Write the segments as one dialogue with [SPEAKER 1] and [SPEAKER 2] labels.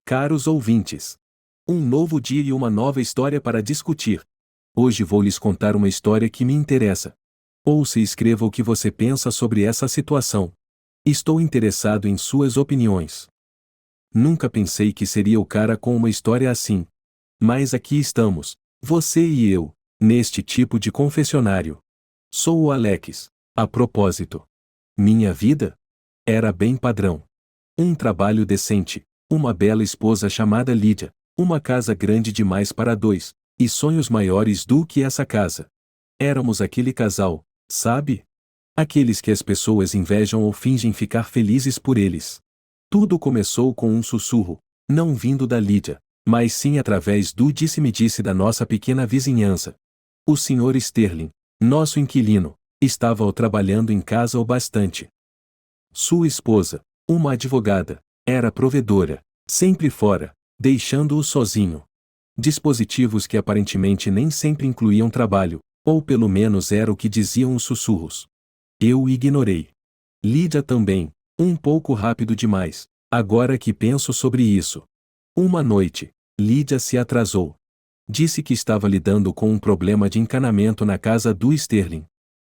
[SPEAKER 1] Caros ouvintes, um novo dia e uma nova história para discutir. Hoje vou lhes contar uma história que me interessa. Ouça e escreva o que você pensa sobre essa situação. Estou interessado em suas opiniões. Nunca pensei que seria o cara com uma história assim. Mas aqui estamos, você e eu, neste tipo de confessionário. Sou o Alex. A propósito, minha vida era bem padrão. Um trabalho decente, uma bela esposa chamada Lídia, uma casa grande demais para dois, e sonhos maiores do que essa casa. Éramos aquele casal, sabe? Aqueles que as pessoas invejam ou fingem ficar felizes por eles. Tudo começou com um sussurro, não vindo da Lídia, mas sim através do disse-me-disse da nossa pequena vizinhança. O Sr. Sterling, nosso inquilino, estava trabalhando em casa o bastante. Sua esposa, uma advogada, era provedora, sempre fora, deixando-o sozinho. Dispositivos que aparentemente nem sempre incluíam trabalho, ou pelo menos era o que diziam os sussurros. Eu o ignorei. Lídia também, um pouco rápido demais, agora que penso sobre isso. Uma noite, Lídia se atrasou. Disse que estava lidando com um problema de encanamento na casa do Sterling.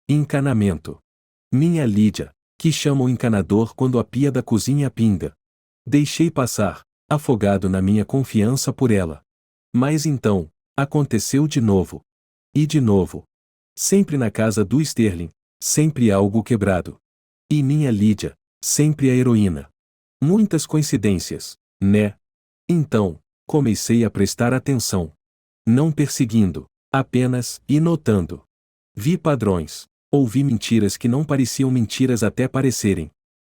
[SPEAKER 1] Encanamento. Minha Lídia, que chama o encanador quando a pia da cozinha pinga. Deixei passar, afogado na minha confiança por ela. Mas então, aconteceu de novo. E de novo. Sempre na casa do Sterling, sempre algo quebrado. E minha Lídia, sempre a heroína. Muitas coincidências, né? Então, comecei a prestar atenção. Não perseguindo, apenas e notando. Vi padrões, ouvi mentiras que não pareciam mentiras até parecerem.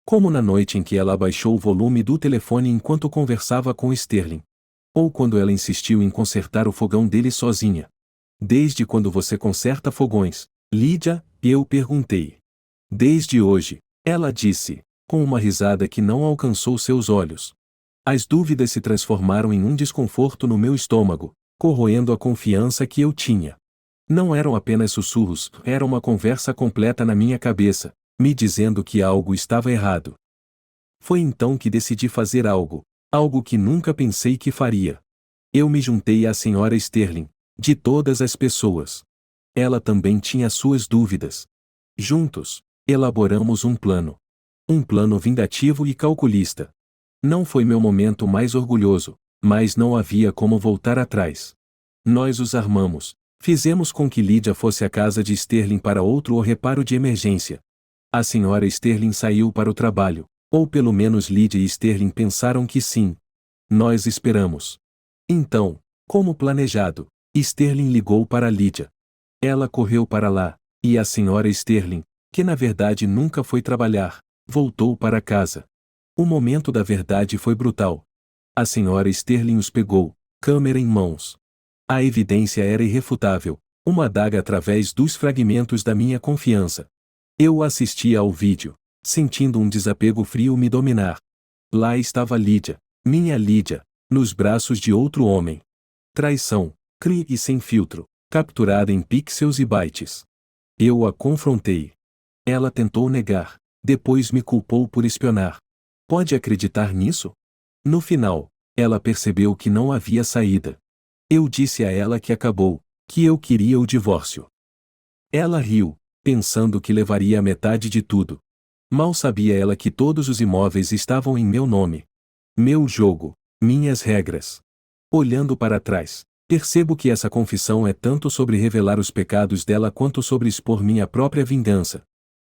[SPEAKER 1] Como na noite em que ela abaixou o volume do telefone enquanto conversava com Sterling. Ou quando ela insistiu em consertar o fogão dele sozinha. Desde quando você conserta fogões, Lídia? Eu perguntei. Desde hoje, ela disse, com uma risada que não alcançou seus olhos. As dúvidas se transformaram em um desconforto no meu estômago, corroendo a confiança que eu tinha. Não eram apenas sussurros, era uma conversa completa na minha cabeça, me dizendo que algo estava errado. Foi então que decidi fazer algo que nunca pensei que faria. Eu me juntei à senhora Sterling, de todas as pessoas. Ela também tinha suas dúvidas. Juntos, elaboramos um plano. Um plano vingativo e calculista. Não foi meu momento mais orgulhoso, mas não havia como voltar atrás. Nós os armamos, fizemos com que Lídia fosse à casa de Sterling para outro reparo de emergência. A senhora Sterling saiu para o trabalho, ou pelo menos Lídia e Sterling pensaram que sim. Nós esperamos. Então, como planejado, Sterling ligou para Lídia. Ela correu para lá, e a senhora Sterling, que na verdade nunca foi trabalhar, voltou para casa. O momento da verdade foi brutal. A senhora Sterling os pegou, câmera em mãos. A evidência era irrefutável, uma adaga através dos fragmentos da minha confiança. Eu assistia ao vídeo, sentindo um desapego frio me dominar. Lá estava Lídia, minha Lídia, nos braços de outro homem. Traição, cri e sem filtro, capturada em pixels e bytes. Eu a confrontei. Ela tentou negar, depois me culpou por espionar. Pode acreditar nisso? No final, ela percebeu que não havia saída. Eu disse a ela que acabou, que eu queria o divórcio. Ela riu, pensando que levaria a metade de tudo. Mal sabia ela que todos os imóveis estavam em meu nome. Meu jogo, minhas regras. Olhando para trás, percebo que essa confissão é tanto sobre revelar os pecados dela quanto sobre expor minha própria vingança.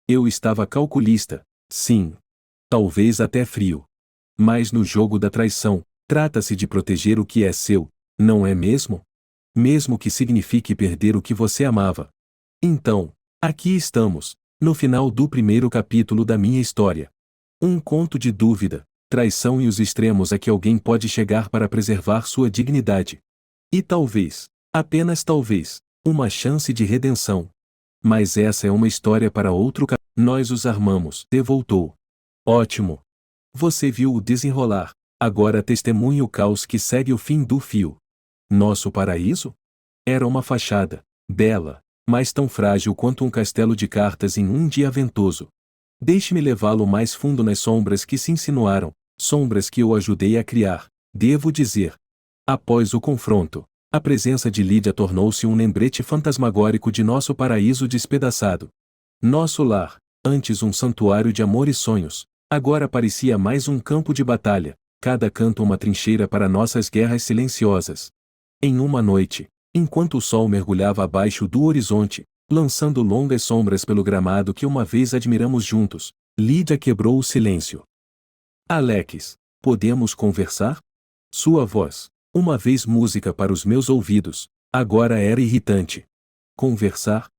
[SPEAKER 1] Eu estava calculista, sim. Talvez até frio. Mas no jogo da traição, trata-se de proteger o que é seu, não é mesmo? Mesmo que signifique perder o que você amava. Então, aqui estamos, no final do primeiro capítulo da minha história. Um conto de dúvida, traição e os extremos a que alguém pode chegar para preservar sua dignidade. E talvez, apenas talvez, uma chance de redenção. Mas essa é uma história para outro capítulo. Nós os armamos, voltou. Ótimo. Você viu o desenrolar, agora testemunhe o caos que segue o fim do fio. Nosso paraíso? Era uma fachada, bela, mas tão frágil quanto um castelo de cartas em um dia ventoso. Deixe-me levá-lo mais fundo nas sombras que se insinuaram, sombras que eu ajudei a criar, Devo dizer. Após o confronto, a presença de Lídia tornou-se um lembrete fantasmagórico de nosso paraíso despedaçado. Nosso lar, antes um santuário de amor e sonhos, agora parecia mais um campo de batalha, cada canto uma trincheira para nossas guerras silenciosas. Em uma noite, enquanto o sol mergulhava abaixo do horizonte, lançando longas sombras pelo gramado que uma vez admiramos juntos, Lídia quebrou o silêncio. Alex, podemos conversar? Sua voz, uma vez música para os meus ouvidos, agora era irritante. Conversar?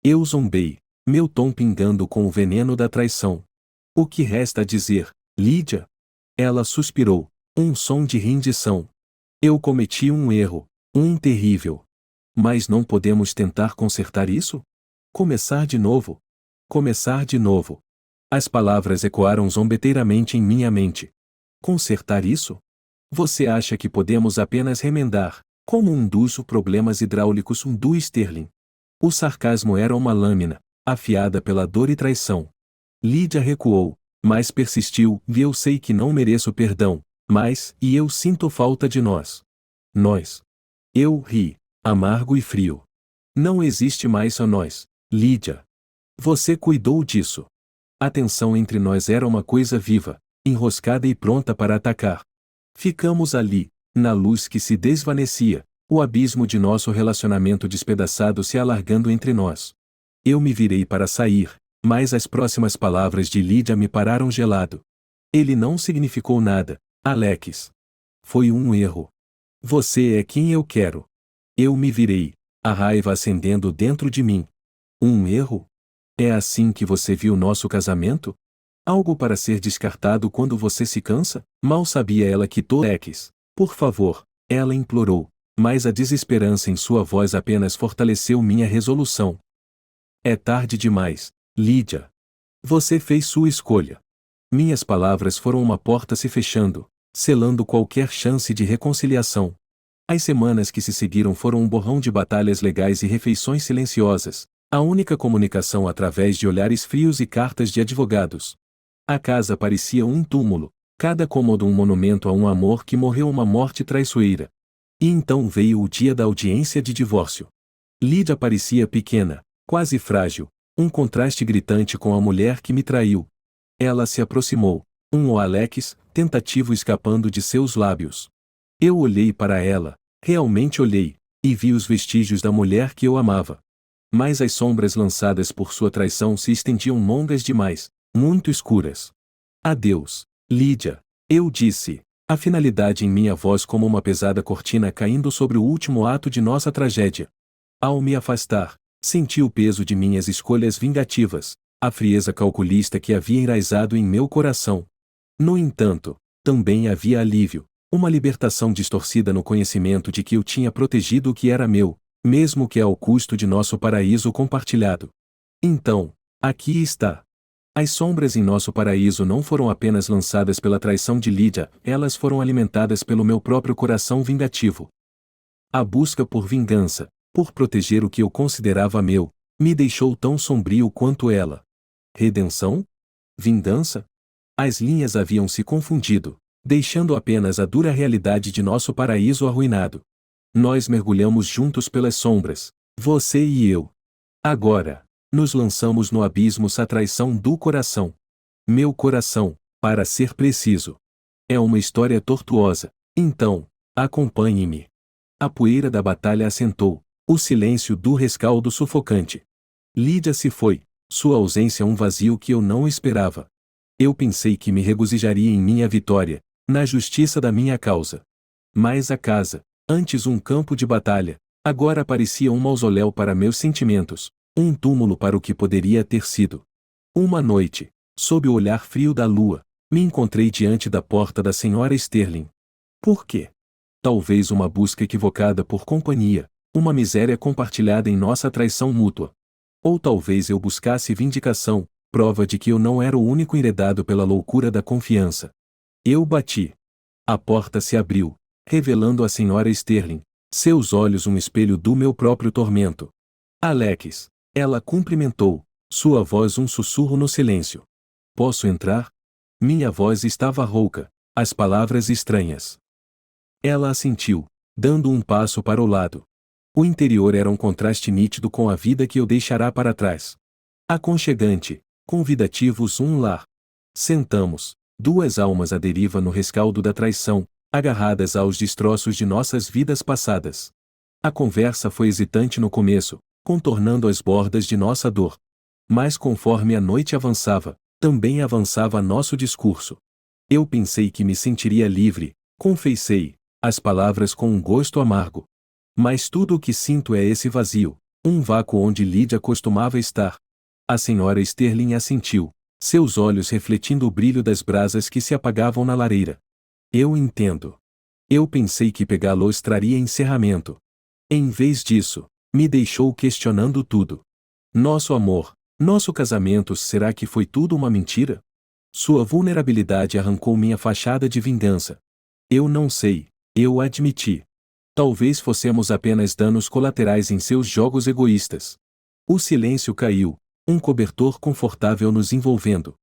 [SPEAKER 1] Eu zombei, meu tom pingando com o veneno da traição. O que resta a dizer, Lídia? Ela suspirou, um som de rendição. Eu cometi um erro, um terrível. Mas não podemos tentar consertar isso? Começar de novo? Começar de novo. As palavras ecoaram zombeteiramente em minha mente. Consertar isso? Você acha que podemos apenas remendar, como um ducho problemas hidráulicos do Sterling? O sarcasmo era uma lâmina, afiada pela dor e traição. Lídia recuou, mas persistiu, e eu sei que não mereço perdão, mas, e eu sinto falta de nós. Nós. Eu ri, amargo e frio. Não existe mais só nós, Lídia. Você cuidou disso. A tensão entre nós era uma coisa viva, enroscada e pronta para atacar. Ficamos ali, na luz que se desvanecia, o abismo de nosso relacionamento despedaçado se alargando entre nós. Eu me virei para sair, mas as próximas palavras de Lídia me pararam gelado. Ele não significou nada, Alex. Foi um erro. Você é quem eu quero. Eu me virei, a raiva acendendo dentro de mim. Um erro? É assim que você viu nosso casamento? Algo para ser descartado quando você se cansa? Mal sabia ela que Alex. Por favor, ela implorou, mas a desesperança em sua voz apenas fortaleceu minha resolução. É tarde demais, Lídia. Você fez sua escolha. Minhas palavras foram uma porta se fechando, selando qualquer chance de reconciliação. As semanas que se seguiram foram um borrão de batalhas legais e refeições silenciosas, a única comunicação através de olhares frios e cartas de advogados. A casa parecia um túmulo, cada cômodo um monumento a um amor que morreu uma morte traiçoeira. E então veio o dia da audiência de divórcio. Lídia parecia pequena, quase frágil, um contraste gritante com a mulher que me traiu. Ela se aproximou, um Alex, tentativo escapando de seus lábios. Eu olhei para ela, realmente olhei, e vi os vestígios da mulher que eu amava. Mas as sombras lançadas por sua traição se estendiam longas demais, muito escuras. Adeus, Lídia, eu disse, a finalidade em minha voz como uma pesada cortina caindo sobre o último ato de nossa tragédia. Ao me afastar, senti o peso de minhas escolhas vingativas, a frieza calculista que havia enraizado em meu coração. No entanto, também havia alívio, uma libertação distorcida no conhecimento de que eu tinha protegido o que era meu, mesmo que ao custo de nosso paraíso compartilhado. Então, aqui está. As sombras em nosso paraíso não foram apenas lançadas pela traição de Lídia, elas foram alimentadas pelo meu próprio coração vingativo. A busca por vingança, por proteger o que eu considerava meu, me deixou tão sombrio quanto ela. Redenção? Vingança? As linhas haviam se confundido, deixando apenas a dura realidade de nosso paraíso arruinado. Nós mergulhamos juntos pelas sombras, você e eu. Agora, nos lançamos no abismo sa traição do coração. Meu coração, para ser preciso. É uma história tortuosa, então, acompanhe-me. A poeira da batalha assentou, o silêncio do rescaldo sufocante. Lídia se foi, sua ausência um vazio que eu não esperava. Eu pensei que me regozijaria em minha vitória, na justiça da minha causa. Mas a casa, antes um campo de batalha, agora parecia um mausoléu para meus sentimentos, um túmulo para o que poderia ter sido. Uma noite, sob o olhar frio da lua, me encontrei diante da porta da senhora Sterling. Por quê? Talvez uma busca equivocada por companhia, uma miséria compartilhada em nossa traição mútua. Ou talvez eu buscasse vindicação, prova de que eu não era o único enredado pela loucura da confiança. Eu bati. A porta se abriu, revelando a senhora Sterling, seus olhos um espelho do meu próprio tormento. Alex, ela cumprimentou, sua voz um sussurro no silêncio. Posso entrar? Minha voz estava rouca, as palavras estranhas. Ela assentiu, dando um passo para o lado. O interior era um contraste nítido com a vida que eu deixará para trás. Aconchegante, convidativos, um lar. Sentamos, duas almas à deriva no rescaldo da traição, agarradas aos destroços de nossas vidas passadas. A conversa foi hesitante no começo, contornando as bordas de nossa dor. Mas conforme a noite avançava, também avançava nosso discurso. Eu pensei que me sentiria livre, confessei, as palavras com um gosto amargo. Mas tudo o que sinto é esse vazio, um vácuo onde Lídia costumava estar. A senhora Sterling assentiu, seus olhos refletindo o brilho das brasas que se apagavam na lareira. Eu entendo. Eu pensei que pegá-los traria encerramento. Em vez disso, me deixou questionando tudo. Nosso amor, nosso casamento, será que foi tudo uma mentira? Sua vulnerabilidade arrancou minha fachada de vingança. Eu não sei, eu admiti. Talvez fossemos apenas danos colaterais em seus jogos egoístas. O silêncio caiu, um cobertor confortável nos envolvendo.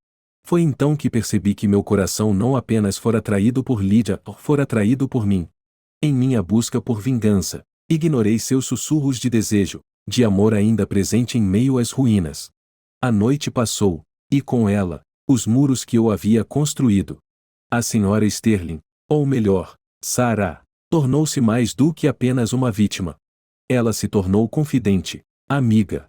[SPEAKER 1] Foi então que percebi que meu coração não apenas fora traído por Lídia, fora traído por mim. Em minha busca por vingança, ignorei seus sussurros de desejo, de amor ainda presente em meio às ruínas. A noite passou, e com ela, os muros que eu havia construído. A senhora Sterling, ou melhor, Sarah, tornou-se mais do que apenas uma vítima. Ela se tornou confidente, amiga.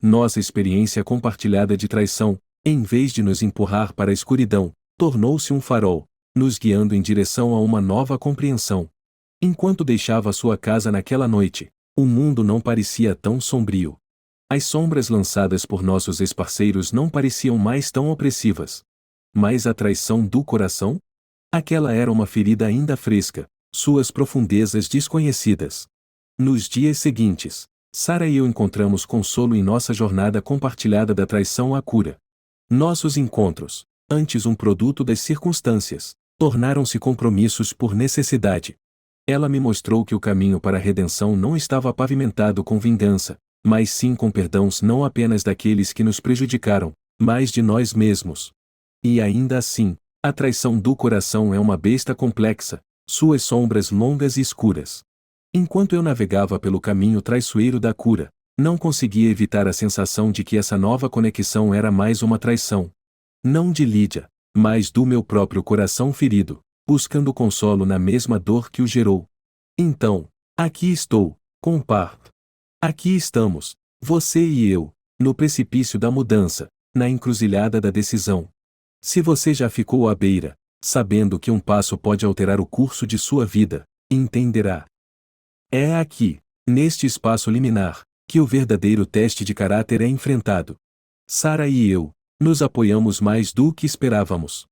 [SPEAKER 1] Nossa experiência compartilhada de traição, em vez de nos empurrar para a escuridão, tornou-se um farol, nos guiando em direção a uma nova compreensão. Enquanto deixava sua casa naquela noite, o mundo não parecia tão sombrio. As sombras lançadas por nossos ex-parceiros não pareciam mais tão opressivas. Mas a traição do coração? Aquela era uma ferida ainda fresca, suas profundezas desconhecidas. Nos dias seguintes, Sarah e eu encontramos consolo em nossa jornada compartilhada da traição à cura. Nossos encontros, antes um produto das circunstâncias, tornaram-se compromissos por necessidade. Ela me mostrou que o caminho para a redenção não estava pavimentado com vingança, mas sim com perdões não apenas daqueles que nos prejudicaram, mas de nós mesmos. E ainda assim, a traição do coração é uma besta complexa, suas sombras longas e escuras. Enquanto eu navegava pelo caminho traiçoeiro da cura, não conseguia evitar a sensação de que essa nova conexão era mais uma traição. Não de Lídia, mas do meu próprio coração ferido, buscando consolo na mesma dor que o gerou. Então, aqui estou, comparto. Aqui estamos, você e eu, no precipício da mudança, na encruzilhada da decisão. Se você já ficou à beira, sabendo que um passo pode alterar o curso de sua vida, entenderá. É aqui, neste espaço liminar, que o verdadeiro teste de caráter é enfrentado. Sarah e eu, nos apoiamos mais do que esperávamos.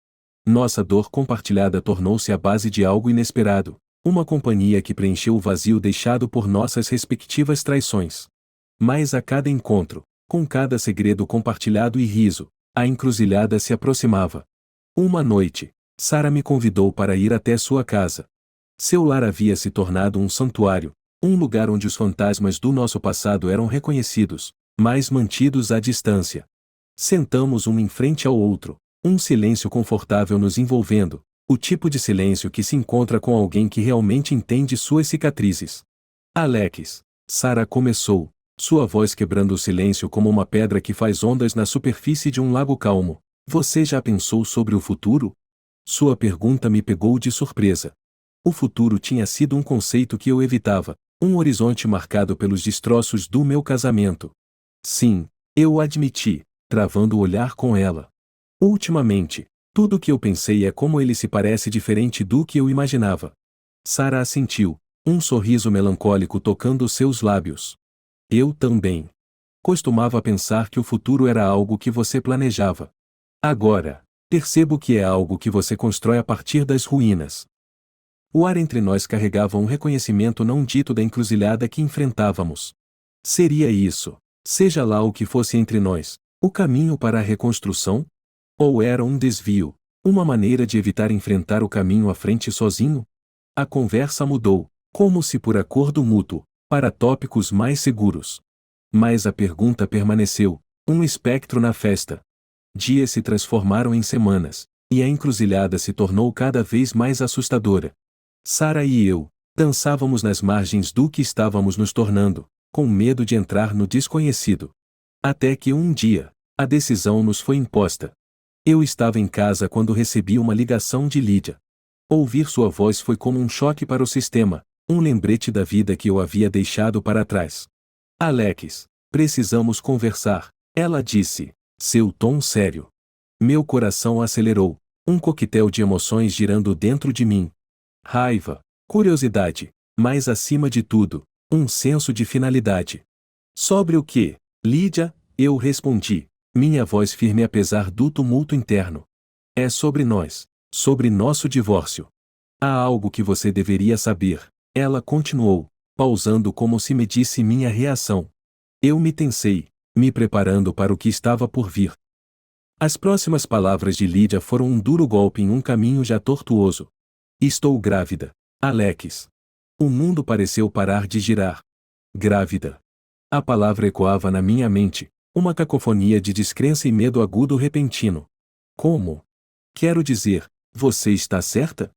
[SPEAKER 1] Nossa dor compartilhada tornou-se a base de algo inesperado, uma companhia que preencheu o vazio deixado por nossas respectivas traições. Mas a cada encontro, com cada segredo compartilhado e riso, a encruzilhada se aproximava. Uma noite, Sarah me convidou para ir até sua casa. Seu lar havia se tornado um santuário, um lugar onde os fantasmas do nosso passado eram reconhecidos, mas mantidos à distância. Sentamos um em frente ao outro, um silêncio confortável nos envolvendo, o tipo de silêncio que se encontra com alguém que realmente entende suas cicatrizes. Alex, Sarah começou, sua voz quebrando o silêncio como uma pedra que faz ondas na superfície de um lago calmo. Você já pensou sobre o futuro? Sua pergunta me pegou de surpresa. O futuro tinha sido um conceito que eu evitava, um horizonte marcado pelos destroços do meu casamento. Sim, eu admiti, travando o olhar com ela. Ultimamente, tudo o que eu pensei é como ele se parece diferente do que eu imaginava. Sarah assentiu, um sorriso melancólico tocando seus lábios. Eu também. Costumava pensar que o futuro era algo que você planejava. Agora, percebo que é algo que você constrói a partir das ruínas. O ar entre nós carregava um reconhecimento não dito da encruzilhada que enfrentávamos. Seria isso, seja lá o que fosse entre nós, o caminho para a reconstrução? Ou era um desvio, uma maneira de evitar enfrentar o caminho à frente sozinho? A conversa mudou, como se por acordo mútuo, para tópicos mais seguros. Mas a pergunta permaneceu, um espectro na festa. Dias se transformaram em semanas, e a encruzilhada se tornou cada vez mais assustadora. Sara e eu dançávamos nas margens do que estávamos nos tornando, com medo de entrar no desconhecido. Até que um dia, a decisão nos foi imposta. Eu estava em casa quando recebi uma ligação de Lídia. Ouvir sua voz foi como um choque para o sistema, um lembrete da vida que eu havia deixado para trás. Alex, precisamos conversar, ela disse, seu tom sério. Meu coração acelerou, um coquetel de emoções girando dentro de mim. Raiva, curiosidade, mas acima de tudo, um senso de finalidade. Sobre o que, Lídia? Eu respondi, minha voz firme apesar do tumulto interno. É sobre nós, sobre nosso divórcio. Há algo que você deveria saber, ela continuou, pausando como se medisse minha reação. Eu me tensei, me preparando para o que estava por vir. As próximas palavras de Lídia foram um duro golpe em um caminho já tortuoso. Estou grávida, Alex. O mundo pareceu parar de girar. Grávida. A palavra ecoava na minha mente, uma cacofonia de descrença e medo agudo repentino. Como? Quero dizer, você está certa?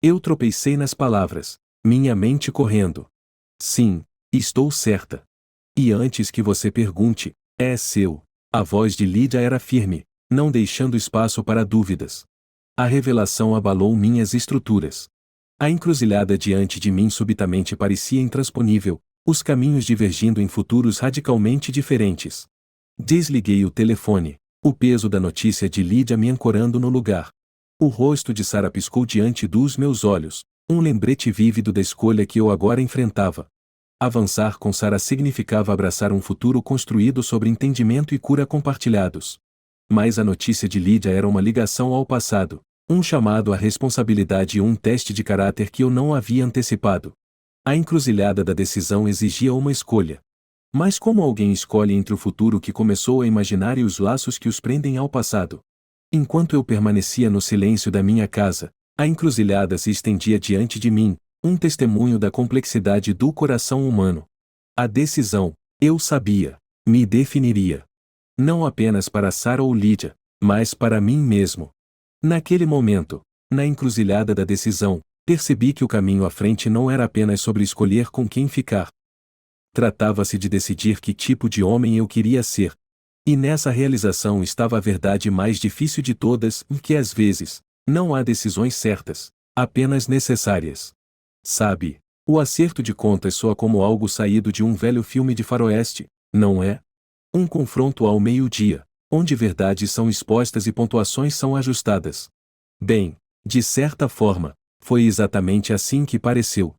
[SPEAKER 1] Eu tropecei nas palavras, minha mente correndo. Sim, estou certa. E antes que você pergunte, é seu. A voz de Lídia era firme, não deixando espaço para dúvidas. A revelação abalou minhas estruturas. A encruzilhada diante de mim subitamente parecia intransponível, os caminhos divergindo em futuros radicalmente diferentes. Desliguei o telefone, o peso da notícia de Lídia me ancorando no lugar. O rosto de Sara piscou diante dos meus olhos, um lembrete vívido da escolha que eu agora enfrentava. Avançar com Sara significava abraçar um futuro construído sobre entendimento e cura compartilhados. Mas a notícia de Lídia era uma ligação ao passado, um chamado à responsabilidade e um teste de caráter que eu não havia antecipado. A encruzilhada da decisão exigia uma escolha. Mas como alguém escolhe entre o futuro que começou a imaginar e os laços que os prendem ao passado? Enquanto eu permanecia no silêncio da minha casa, a encruzilhada se estendia diante de mim, um testemunho da complexidade do coração humano. A decisão, eu sabia, me definiria. Não apenas para Sara ou Lídia, mas para mim mesmo. Naquele momento, na encruzilhada da decisão, percebi que o caminho à frente não era apenas sobre escolher com quem ficar. Tratava-se de decidir que tipo de homem eu queria ser. E nessa realização estava a verdade mais difícil de todas, que às vezes, não há decisões certas, apenas necessárias. Sabe, o acerto de contas soa como algo saído de um velho filme de faroeste, não é? Um confronto ao meio-dia, onde verdades são expostas e pontuações são ajustadas. Bem, de certa forma, foi exatamente assim que pareceu.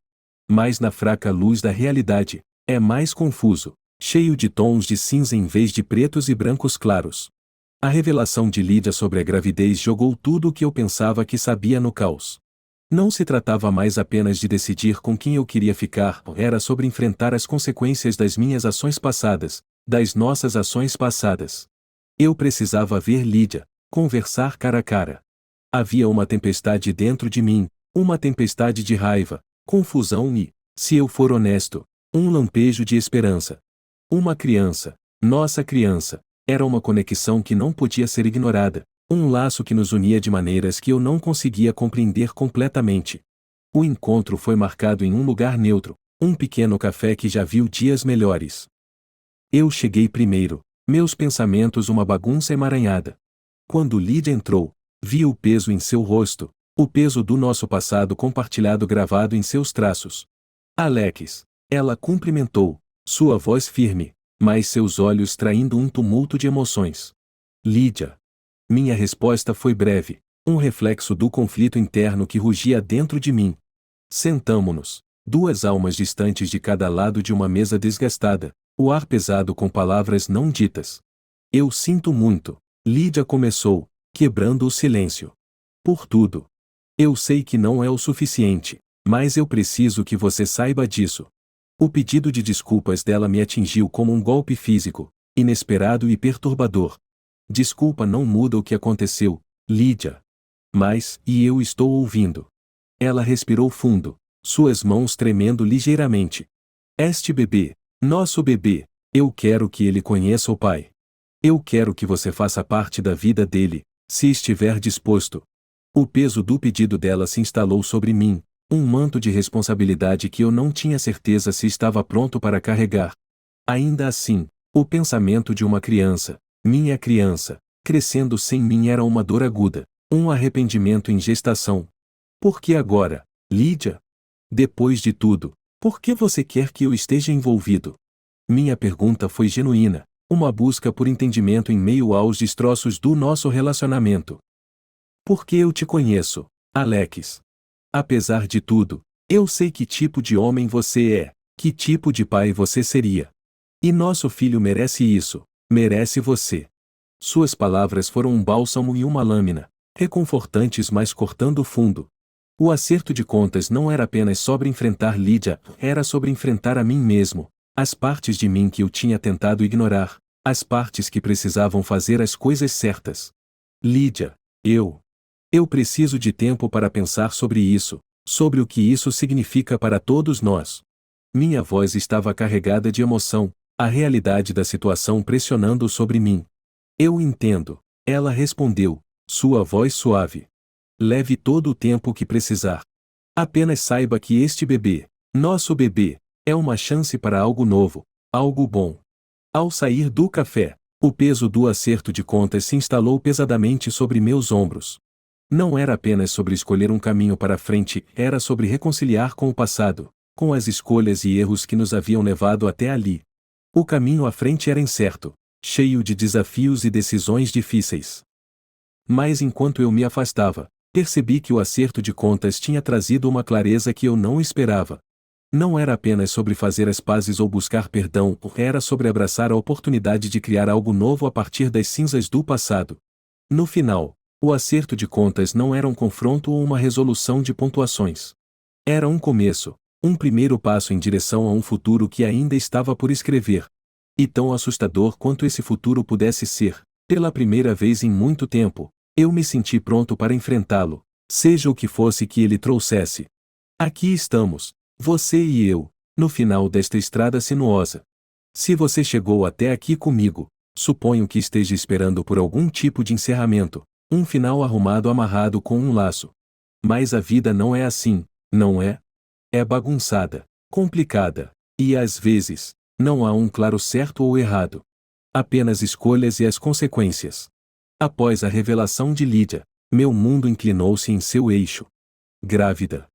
[SPEAKER 1] Mas na fraca luz da realidade, é mais confuso, cheio de tons de cinza em vez de pretos e brancos claros. A revelação de Lídia sobre a gravidez jogou tudo o que eu pensava que sabia no caos. Não se tratava mais apenas de decidir com quem eu queria ficar, era sobre enfrentar as consequências das minhas ações passadas, das nossas ações passadas. Eu precisava ver Lídia, conversar cara a cara. Havia uma tempestade dentro de mim, uma tempestade de raiva, confusão e, se eu for honesto, um lampejo de esperança. Uma criança, nossa criança, era uma conexão que não podia ser ignorada, um laço que nos unia de maneiras que eu não conseguia compreender completamente. O encontro foi marcado em um lugar neutro, um pequeno café que já viu dias melhores. Eu cheguei primeiro, meus pensamentos uma bagunça emaranhada. Quando Lídia entrou, vi o peso em seu rosto, o peso do nosso passado compartilhado gravado em seus traços. Alex, ela cumprimentou, sua voz firme, mas seus olhos traindo um tumulto de emoções. Lídia. Minha resposta foi breve, um reflexo do conflito interno que rugia dentro de mim. Sentamo-nos, duas almas distantes de cada lado de uma mesa desgastada, o ar pesado com palavras não ditas. Eu sinto muito, Lídia começou, quebrando o silêncio. Por tudo. Eu sei que não é o suficiente, mas eu preciso que você saiba disso. O pedido de desculpas dela me atingiu como um golpe físico, inesperado e perturbador. Desculpa não muda o que aconteceu, Lídia. Mas, e eu estou ouvindo. Ela respirou fundo, suas mãos tremendo ligeiramente. Este bebê, nosso bebê, eu quero que ele conheça o pai. Eu quero que você faça parte da vida dele, se estiver disposto. O peso do pedido dela se instalou sobre mim, Um manto de responsabilidade que eu não tinha certeza se estava pronto para carregar. Ainda assim, o pensamento de uma criança, minha criança, crescendo sem mim era uma dor aguda, um arrependimento em gestação. Por que agora, Lídia? Depois de tudo, por que você quer que eu esteja envolvido? Minha pergunta foi genuína, uma busca por entendimento em meio aos destroços do nosso relacionamento. Porque eu te conheço, Alex. Apesar de tudo, eu sei que tipo de homem você é, que tipo de pai você seria. E nosso filho merece isso, merece você. Suas palavras foram um bálsamo e uma lâmina, reconfortantes mas cortando fundo. O acerto de contas não era apenas sobre enfrentar Lídia, era sobre enfrentar a mim mesmo, as partes de mim que eu tinha tentado ignorar, as partes que precisavam fazer as coisas certas. Lídia, eu preciso de tempo para pensar sobre isso, sobre o que isso significa para todos nós. Minha voz estava carregada de emoção, a realidade da situação pressionando sobre mim. Eu entendo, ela respondeu, sua voz suave. Leve todo o tempo que precisar. Apenas saiba que este bebê, nosso bebê, é uma chance para algo novo, algo bom. Ao sair do café, o peso do acerto de contas se instalou pesadamente sobre meus ombros. Não era apenas sobre escolher um caminho para frente, era sobre reconciliar com o passado, com as escolhas e erros que nos haviam levado até ali. O caminho à frente era incerto, cheio de desafios e decisões difíceis. Mas enquanto eu me afastava, percebi que o acerto de contas tinha trazido uma clareza que eu não esperava. Não era apenas sobre fazer as pazes ou buscar perdão, era sobre abraçar a oportunidade de criar algo novo a partir das cinzas do passado. No final, o acerto de contas não era um confronto ou uma resolução de pontuações. Era um começo, um primeiro passo em direção a um futuro que ainda estava por escrever. E tão assustador quanto esse futuro pudesse ser, pela primeira vez em muito tempo, eu me senti pronto para enfrentá-lo, seja o que fosse que ele trouxesse. Aqui estamos, você e eu, no final desta estrada sinuosa. Se você chegou até aqui comigo, suponho que esteja esperando por algum tipo de encerramento, um final arrumado amarrado com um laço. Mas a vida não é assim, não é? É bagunçada, complicada, e às vezes, não há um claro certo ou errado. Apenas escolhas e as consequências. Após a revelação de Lídia, meu mundo inclinou-se em seu eixo. Grávida.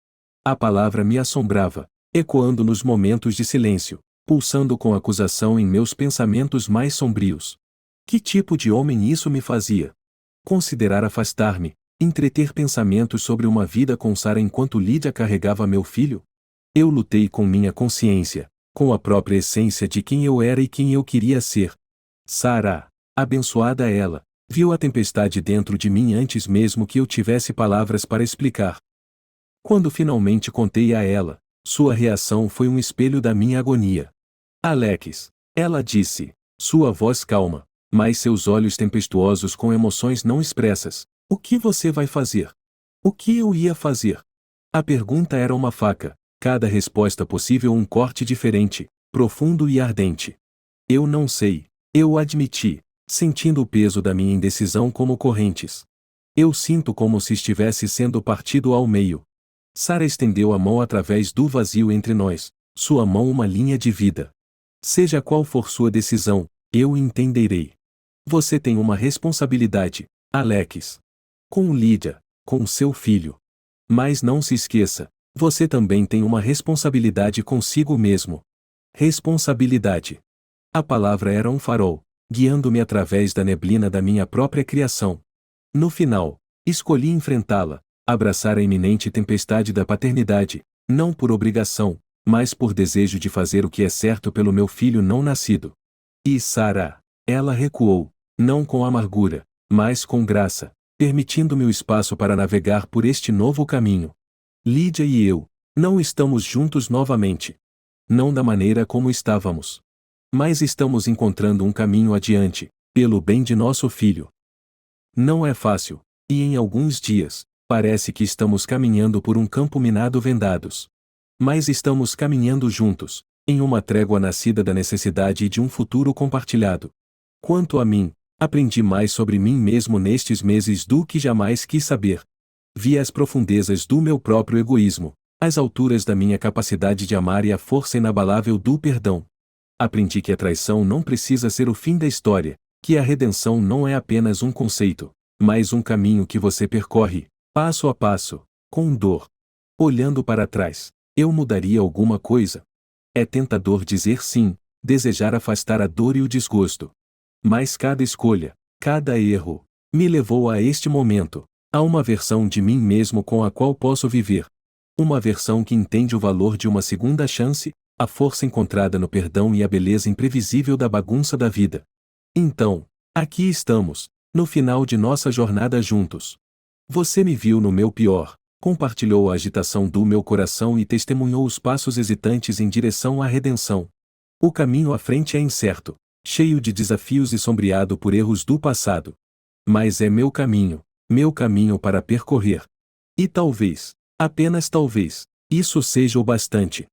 [SPEAKER 1] A palavra me assombrava, ecoando nos momentos de silêncio, pulsando com acusação em meus pensamentos mais sombrios. Que tipo de homem isso me fazia? Considerar afastar-me, entreter pensamentos sobre uma vida com Sara enquanto Lídia carregava meu filho? Eu lutei com minha consciência, com a própria essência de quem eu era e quem eu queria ser. Sara, abençoada ela, viu a tempestade dentro de mim antes mesmo que eu tivesse palavras para explicar. Quando finalmente contei a ela, sua reação foi um espelho da minha agonia. Alex, ela disse, sua voz calma, mas seus olhos tempestuosos com emoções não expressas. O que você vai fazer? O que eu ia fazer? A pergunta era uma faca, cada resposta possível um corte diferente, profundo e ardente. Eu não sei, eu admiti, sentindo o peso da minha indecisão como correntes. Eu sinto como se estivesse sendo partido ao meio. Sara estendeu a mão através do vazio entre nós, sua mão uma linha de vida. Seja qual for sua decisão, eu entenderei. Você tem uma responsabilidade, Alex. Com Lídia, com seu filho. Mas não se esqueça, você também tem uma responsabilidade consigo mesmo. Responsabilidade. A palavra era um farol, guiando-me através da neblina da minha própria criação. No final, escolhi enfrentá-la, abraçar a iminente tempestade da paternidade, não por obrigação, mas por desejo de fazer o que é certo pelo meu filho não nascido. E Sara, ela recuou, não com amargura, mas com graça, permitindo-me o espaço para navegar por este novo caminho. Lídia e eu, não estamos juntos novamente. Não da maneira como estávamos. Mas estamos encontrando um caminho adiante, pelo bem de nosso filho. Não é fácil, e em alguns dias, parece que estamos caminhando por um campo minado vendados. Mas estamos caminhando juntos, em uma trégua nascida da necessidade e de um futuro compartilhado. Quanto a mim, aprendi mais sobre mim mesmo nestes meses do que jamais quis saber. Vi as profundezas do meu próprio egoísmo, As alturas da minha capacidade de amar e a força inabalável do perdão. Aprendi que a traição não precisa ser o fim da história, que a redenção não é apenas um conceito, mas um caminho que você percorre, passo a passo, com dor. Olhando para trás, eu mudaria alguma coisa? É tentador dizer sim, desejar afastar a dor e o desgosto. Mas cada escolha, cada erro, me levou a este momento, a uma versão de mim mesmo com a qual posso viver. Uma versão que entende o valor de uma segunda chance, a força encontrada no perdão e a beleza imprevisível da bagunça da vida. Então, aqui estamos, no final de nossa jornada juntos. Você me viu no meu pior, compartilhou a agitação do meu coração e testemunhou os passos hesitantes em direção à redenção. O caminho à frente é incerto, cheio de desafios e sombreado por erros do passado. Mas é meu caminho para percorrer. E talvez, apenas talvez, isso seja o bastante.